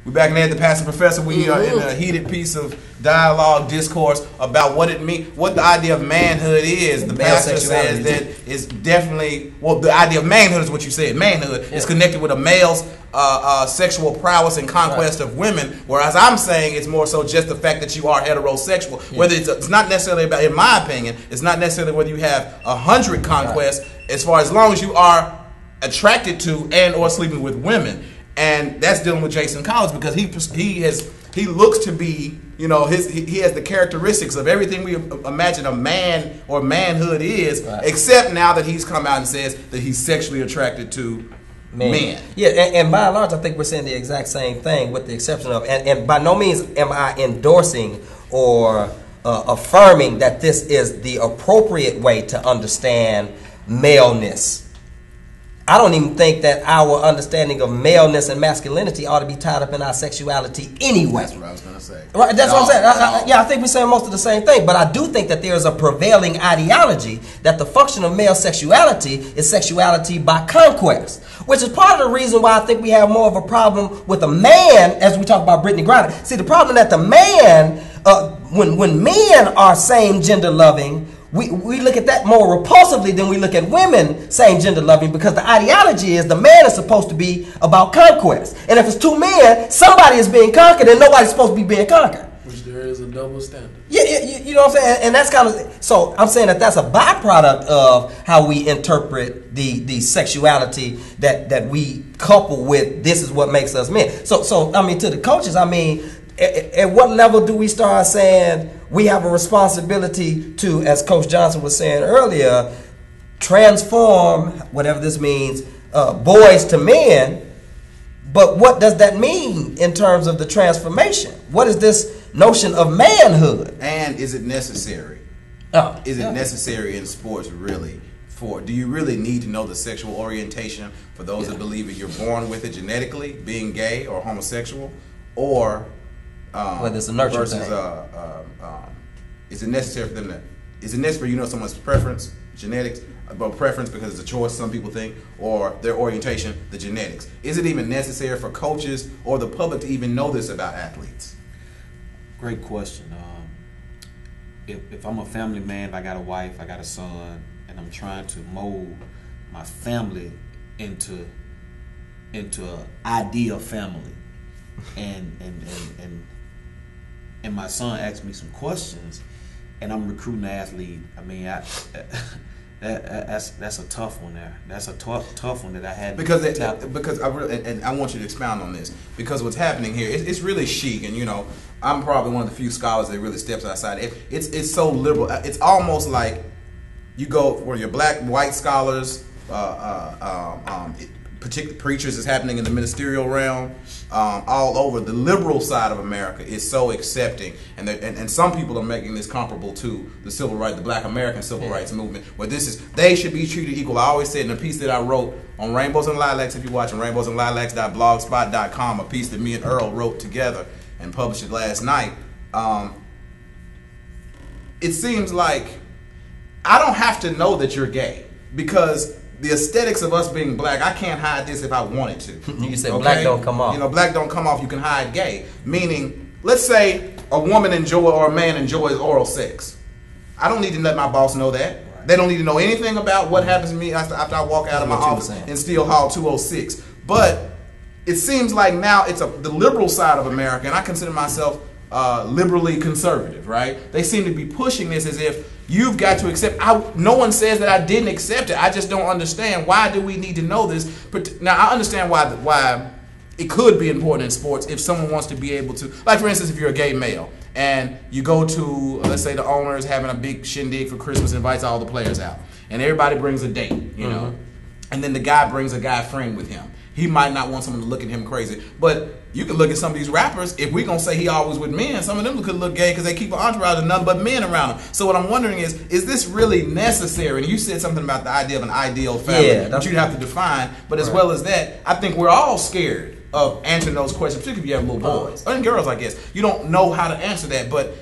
We're back in there, the Pastor Professor. We are in a heated piece of dialogue, discourse about what it means, what the idea of manhood is. The pastor says that it's definitely, well, the idea of manhood is what you said. Manhood is connected with a male's sexual prowess and conquest of women, whereas I'm saying it's more so just the fact that you are heterosexual. Whether it's not necessarily about, in my opinion, it's not necessarily whether you have 100 conquests, as long as you are attracted to and or sleeping with women. And that's dealing with Jason Collins, because he looks to be, you know, he has the characteristics of everything we imagine a man or manhood is, except now that he's come out and says that he's sexually attracted to men. Yeah, and by and large, I think we're saying the exact same thing, with the exception of, and by no means am I endorsing or affirming that this is the appropriate way to understand maleness. I don't even think that our understanding of maleness and masculinity ought to be tied up in our sexuality anyway. That's what I was going to say. Right, that's what I'm saying. I think we're saying most of the same thing, but I do think that there is a prevailing ideology that the function of male sexuality is sexuality by conquest, which is part of the reason why I think we have more of a problem with a man as we talk about Brittany Griner. See, the problem that the man, when men are same gender loving, we look at that more repulsively than we look at women same gender loving, because the ideology is the man is supposed to be about conquest. And if it's two men, somebody is being conquered and nobody's supposed to be being conquered. Which there is a double standard. Yeah, you know what I'm saying? And that's kind of, so I'm saying that that's a byproduct of how we interpret the sexuality that we couple with this is what makes us men. So I mean, to the coaches, I mean, at what level do we start saying we have a responsibility to, as Coach Johnson was saying earlier, transform, whatever this means, boys to men? But what does that mean in terms of the transformation? What is this notion of manhood? And is it necessary? Is it necessary in sports, really? Do you really need to know the sexual orientation for those that believe that you're born with it genetically, being gay or homosexual, or whether it's a nurture versus is it necessary for them to? Is it necessary, you know, someone's preference, genetics, about preference because it's a choice, some people think, or their orientation, the genetics? Is it even necessary for coaches or the public to even know this about athletes? Great question. If I'm a family man, if I got a wife, I got a son, and I'm trying to mold my family into an ideal family, and my son asked me some questions, and I'm recruiting an athlete. I mean, that's a tough one there. That's a tough one that I had. Because I really, and I want you to expound on this, because what's happening here, it's really chic, and you know, I'm probably one of the few scholars that really steps outside. It's so liberal. It's almost like you go where your black, white scholars, particular preachers is happening in the ministerial realm, all over. The liberal side of America is so accepting, and some people are making this comparable to the civil rights, the Black American civil rights movement, where they should be treated equal. I always said in a piece that I wrote on Rainbows and Lilacs, if you're watching, rainbowsandlilacs.blogspot.com, a piece that me and Earl wrote together and published it last night. It seems like I don't have to know that you're gay, because the aesthetics of us being black, I can't hide this if I wanted to. You said black don't come off. You know, black don't come off. You can hide gay. Meaning, let's say a woman or a man enjoys oral sex. I don't need to let my boss know that. Right. They don't need to know anything about what happens to me after I walk out of my office in Steel Hall 206. But it seems like now it's the liberal side of America, and I consider myself liberally conservative, right? They seem to be pushing this as if you've got to accept. No one says that I didn't accept it. I just don't understand, why do we need to know this? Now, I understand why it could be important in sports if someone wants to be able to, like for instance, if you're a gay male and you go to, let's say the owner is having a big shindig for Christmas, invites all the players out, and everybody brings a date, you know, and then the guy brings a guy friend with him. He might not want someone to look at him crazy, but you can look at some of these rappers. If we're going to say he always with men, some of them could look gay because they keep an entourage of nothing but men around them. So what I'm wondering is this really necessary? And you said something about the idea of an ideal family, that you'd have to define. But as well as that, I think we're all scared of answering those questions, particularly if you have little boys. And girls, I guess. You don't know how to answer that, but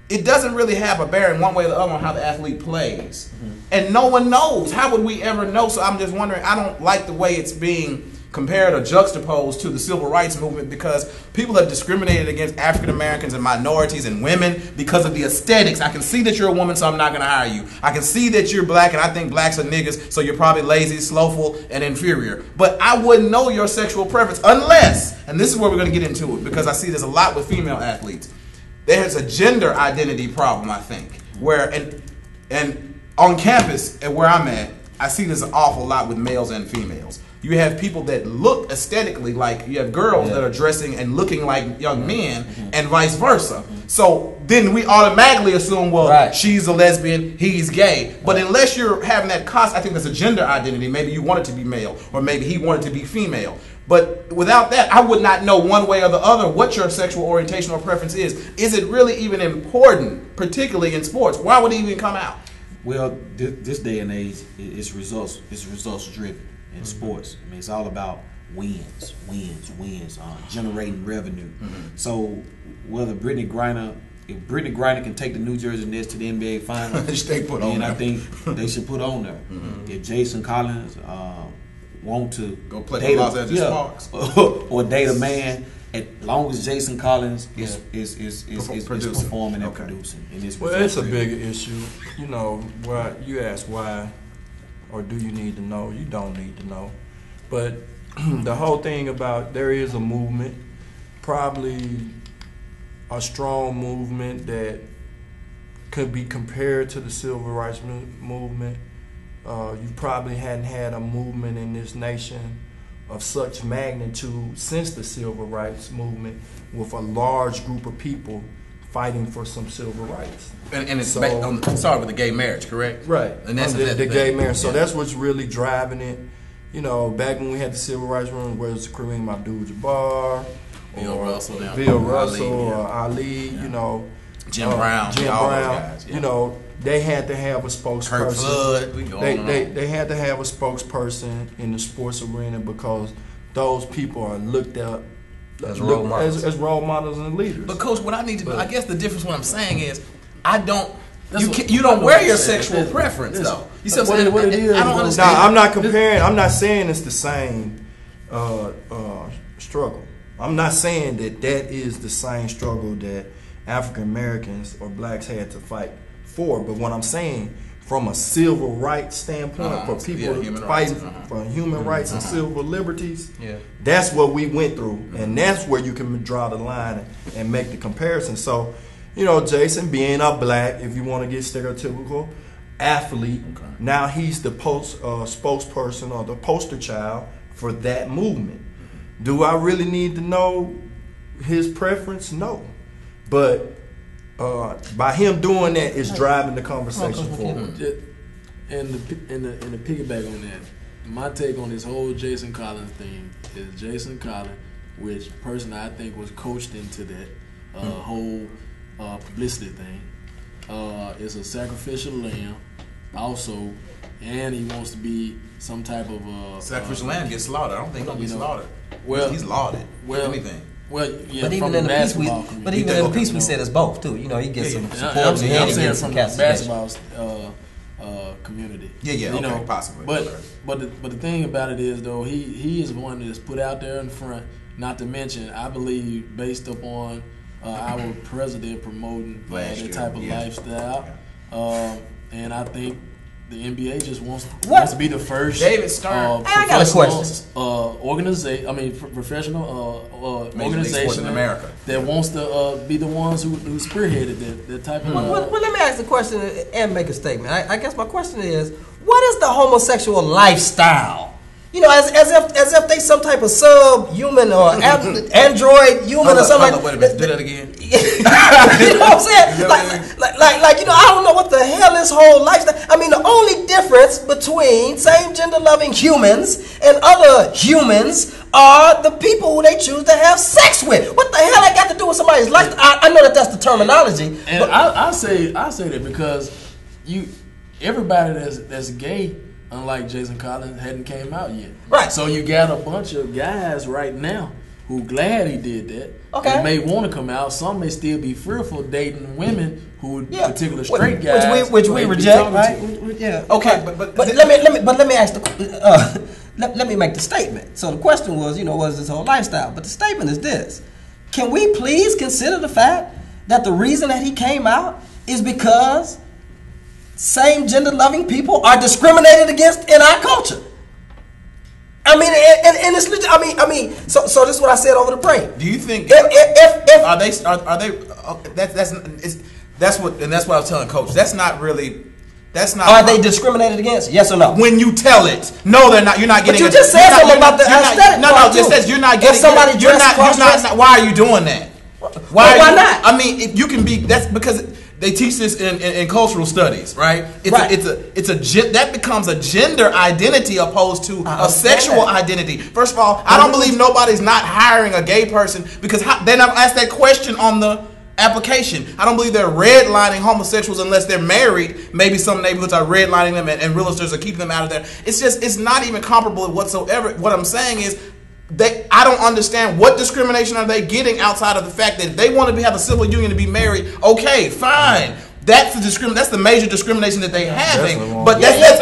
it doesn't really have a bearing one way or the other on how the athlete plays. And no one knows. How would we ever know? So I'm just wondering, I don't like the way it's being compared or juxtaposed to the civil rights movement because people have discriminated against African Americans and minorities and women because of the aesthetics. I can see that you're a woman, so I'm not going to hire you. I can see that you're black, and I think blacks are niggas, so you're probably lazy, slowful, and inferior. But I wouldn't know your sexual preference unless, and this is where we're going to get into it, because I see this a lot with female athletes. There's a gender identity problem, I think, where, and on campus and where I'm at, I see this an awful lot with males and females. You have people that look aesthetically like, you have girls that are dressing and looking like young men, and vice versa. So then we automatically assume, well, she's a lesbian, he's gay. But unless you're having that I think there's a gender identity. Maybe you want it to be male, or maybe he wanted to be female. But without that, I would not know one way or the other what your sexual orientation or preference is. Is it really even important, particularly in sports? Why would it even come out? Well, this day and age, it's results driven in sports. I mean, it's all about wins, generating revenue. So whether if Brittany Griner can take the New Jersey Nets to the NBA Finals, then I think they should put on there. If Jason Collins want to go play for Los Angeles Sparks or date a man, as long as Jason Collins is performing and producing. Well, it's a bigger issue. You know, where you ask why, or do you need to know? You don't need to know. But the whole thing about there is a movement, probably a strong movement that could be compared to the civil rights movement. You probably hadn't had a movement in this nation of such magnitude since the civil rights movement, with a large group of people fighting for some civil rights. And it's started with the gay marriage, correct? Right. And that's the gay marriage. So that's what's really driving it. You know, back when we had the civil rights movement, whether it's Kareem Abdul-Jabbar, Bill Russell, or Ali, you know, Jim Brown, guys, you know, they had to have a spokesperson. They had to have a spokesperson in the sports arena because those people are looked at as role models and leaders. But Coach, what I need to know, I guess the difference what I'm saying is, you don't wear your sexual preference though. You see what I'm saying? I don't understand. No, I'm not comparing. I'm not saying it's the same struggle. I'm not saying that is the same struggle that African Americans or blacks had to fight for. But what I'm saying, from a civil rights standpoint, for people fighting for human rights and civil liberties, that's what we went through, and that's where you can draw the line and make the comparison. So, you know, Jason being a black, if you want to get stereotypical, athlete, now he's the spokesperson or the poster child for that movement. Do I really need to know his preference? No. But by him doing that, it's driving the conversation forward. And the piggyback on that, my take on this whole Jason Collins thing is Jason Collins, which personally I think was coached into that whole publicity thing, is a sacrificial lamb also, and he wants to be some type of sacrificial lamb gets slaughtered. I don't think he'll be slaughtered. Well, he's lauded. Well, anything. Well, yeah, but even in the piece, we said it's both too. You know, he gets some support and he gets some basketball community. Possibly. But the thing about it is though, he is one that's put out there in front. Not to mention, I believe, based upon our president promoting that type of lifestyle, and I think the NBA just wants to be the first. David Stern. I got a question. Professional in organization America that wants to be the ones who spearheaded that type of. Well, let me ask the question and make a statement. I guess my question is, what is the homosexual lifestyle? You know, as if they some type of subhuman or android human or something. Wait a minute, do that again. You know what I'm saying? Like, you know, I don't know what the hell this whole lifestyle. I mean, the only difference between same gender loving humans and other humans are the people who they choose to have sex with. What the hell that got to do with somebody's life? I know that's the terminology. And I say that because everybody that's gay, unlike Jason Collins, hadn't came out yet. Right. So you got a bunch of guys right now who glad he did that. Okay. They may want to come out. Some may still be fearful dating women who particular straight guys, which we reject, right? Yeah. Okay. But let me ask let me make the statement. So the question was, what is this whole lifestyle? But the statement is this. Can we please consider the fact that the reason that he came out is because same gender loving people are discriminated against in our culture? I mean, and it's legit. I mean, so this is what I said over the break. Do you think if are they that's what I was telling Coach. That's not. Are they discriminated against? Yes or no? When you tell it, no, they're not. You're not getting. But you just said something about the aesthetic. No, just says you're not getting. If somebody you're not. Why are you doing that? Why not? I mean, if you can be. That's because they teach this in cultural studies, right? That becomes a gender identity opposed to a sexual identity. First of all, I don't believe nobody's not hiring a gay person because they're not asked that question on the application. I don't believe they're redlining homosexuals unless they're married. Maybe some neighborhoods are redlining them and realtors are keeping them out of there. It's not even comparable whatsoever. What I'm saying is I don't understand what discrimination are they getting outside of the fact that if they want to have a civil union to be married, okay, fine. That's the major discrimination that they're having. But that's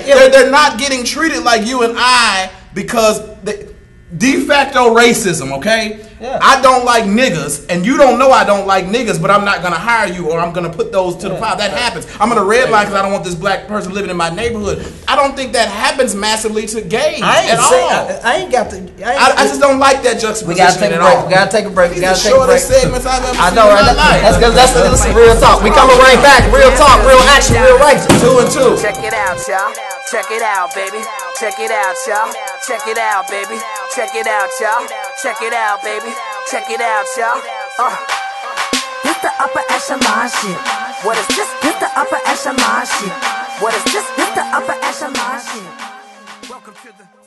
it. They're not getting treated like you and I because de facto racism, okay? Yeah. I don't like niggas, and you don't know I don't like niggas, but I'm not going to hire you or I'm going to put those to the file. That happens. I'm going to redline because I don't want this black person living in my neighborhood. I don't think that happens massively to gays at all. I just don't like that juxtaposition. We got to take a break. We got to take a break. These are the shortest segments I've ever seen in my life. That's real talk. We coming right back. Real talk, real action, real righteous. 2 and 2. Check it out, y'all. Check it out, baby. Check it out, y'all. Check it out, baby. Check it out, y'all. Check it out, baby. Check it out, y'all. This the upper echelon shit. What is this? This the upper echelon shit. What is this? This the upper echelon shit. Welcome to the